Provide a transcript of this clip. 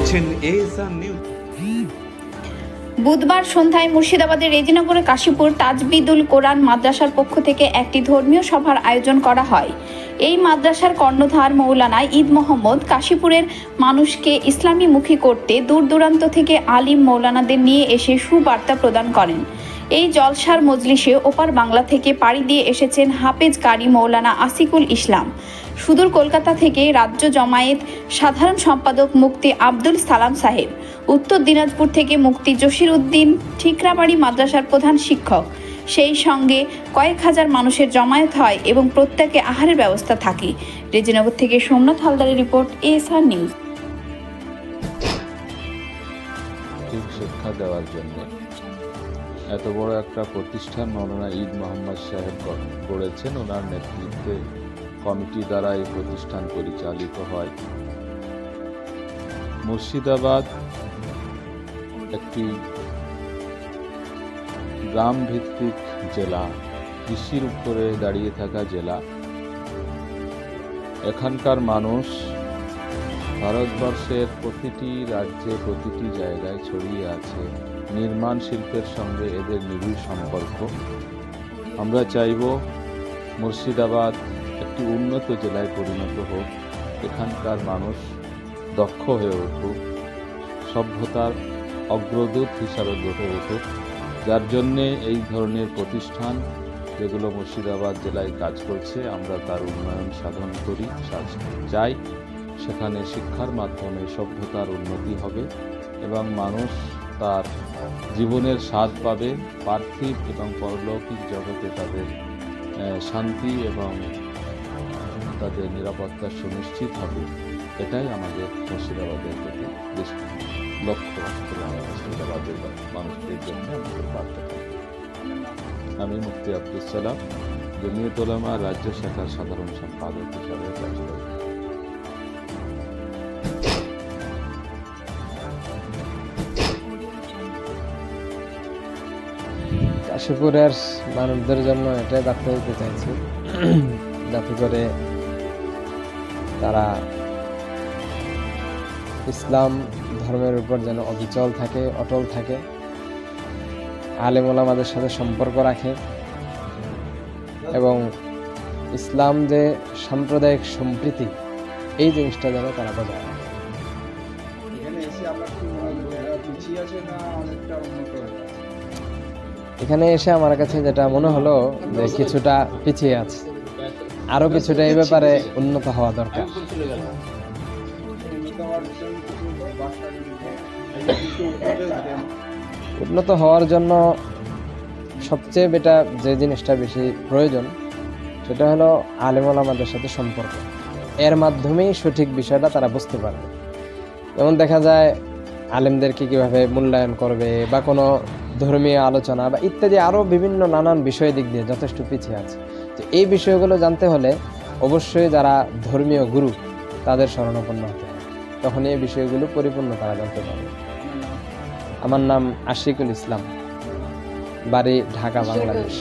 দেখছেন ASR news. বুধবার সন্ধ্যায় মুর্শিদাবাদের রেজিনগরে কাশীপুর তাজবিদুল কোরআন মাদ্রাসার পক্ষ থেকে একটি ধর্মীয় সভার আয়োজন করা হয়। এই মাদ্রাসার কর্ণধার মৌলানা ঈদ মোহাম্মদ কাশীপুরের মানুষকে ইসলামীমুখী করতে দূর দূরান্ত থেকে আলিম মৌলানাদের নিয়ে এসে সুবার্তা প্রদান করেন। এই জলসার মজলিসে ওপার বাংলা থেকে পাড়ি দিয়ে এসেছেন হাফেজ কারি মৌলানা আসিকুল ইসলাম। সুদূর কলকাতা থেকে রাজ্য জমায়েত সাধারণ সম্পাদক মুফতি আব্দুল সালাম সাহেব, উত্তর দিনাজপুর থেকে মুফতি জসির উদ্দিন ঠিকরাবাড়ি মাদ্রাসার প্রধান শিক্ষক, সেই সঙ্গে কয়েক হাজার মানুষের জমায়েত হয় এবং প্রত্যেকে আহারের ব্যবস্থা থাকে। রেজিনগর থেকে সোমনাথ হালদারের রিপোর্ট, এএসআর নিউজ। শিক্ষা দেওয়ার জন্য এত বড় একটা প্রতিষ্ঠান মৌলানা ঈদ মোহাম্মদ সাহেব গড়েছেন। ওনার নেতৃত্বে কমিটি দ্বারা এই প্রতিষ্ঠান পরিচালিত হয়। মুর্শিদাবাদ একটি গ্রাম ভিত্তিক জেলা, কৃষির উপরে দাঁড়িয়ে থাকা জেলা। এখানকার মানুষ ভারতবর্ষের প্রতিটি রাজ্যে প্রতিটি জায়গায় ছড়িয়ে আছে। নির্মাণ শিল্পের সঙ্গে এদের নিবিড় সম্পর্ক। আমরা চাইব মুর্শিদাবাদ একটি উন্নত জেলায় পরিণত হোক, এখানকার মানুষ দক্ষ হয়ে উঠুক, সভ্যতার অগ্রদূত হিসাবে গড়ে উঠুক। যার জন্যে এই ধরনের প্রতিষ্ঠান যেগুলো মুর্শিদাবাদ জেলায় কাজ করছে, আমরা তার উন্নয়ন সাধন করি, চাই সেখানে শিক্ষার মাধ্যমে সভ্যতার উন্নতি হবে এবং মানুষ তার জীবনের স্বাদ পাবে। পার্থিব এবং পরলৌকিক জগতে তাদের শান্তি এবং তাদের নিরাপত্তা সুনিশ্চিত হবে। এটাই আমাদের মুর্শিদাবাদের প্রতি লক্ষ্য এবং মুর্শিদাবাদের মানুষদের জন্য আমাদের বার্তা। আমি মুফতি আব্দুল সালাম, জমিয়ত উলামা রাজ্য শাখার সাধারণ সম্পাদক হিসাবে কাজ করি। কাশীপুরের মানুষদের জন্য এটাই বার্তা দিতে চাইছি, যাতে করে তারা ইসলাম ধর্মের উপর যেন অবিচল থাকে, অটল থাকে, আলেম ওলামাদের সাথে সম্পর্ক রাখে এবং ইসলাম যে সাম্প্রদায়িক সম্প্রীতি, এই জিনিসটা যেন তারা বজায় রাখে। এখানে এসে আমার কাছে যেটা মনে হলো যে কিছুটা পিছিয়ে আছে, আরো কিছুটা এই ব্যাপারে উন্নত হওয়া দরকার। উন্নত হওয়ার জন্য সবচেয়ে যে জিনিসটা বেশি প্রয়োজন সেটা হলো আলেম ওলামাদের সাথে সম্পর্ক। এর মাধ্যমেই সঠিক বিষয়টা তারা বুঝতে পারবে। যেমন দেখা যায় আলেমদেরকে কিভাবে মূল্যায়ন করবে বা কোনো ধর্মীয় আলোচনা বা ইত্যাদি আরও বিভিন্ন নানান বিষয় দিক দিয়ে যথেষ্ট পিছিয়ে আছে। তো এই বিষয়গুলো জানতে হলে অবশ্যই যারা ধর্মীয় গুরু তাদের শরণাপন্ন হতে হবে, তখন এই বিষয়গুলো পরিপূর্ণ তারা জানতে পারবে। আমার নাম আশিকুল ইসলাম, বাড়ি ঢাকা, বাংলাদেশ।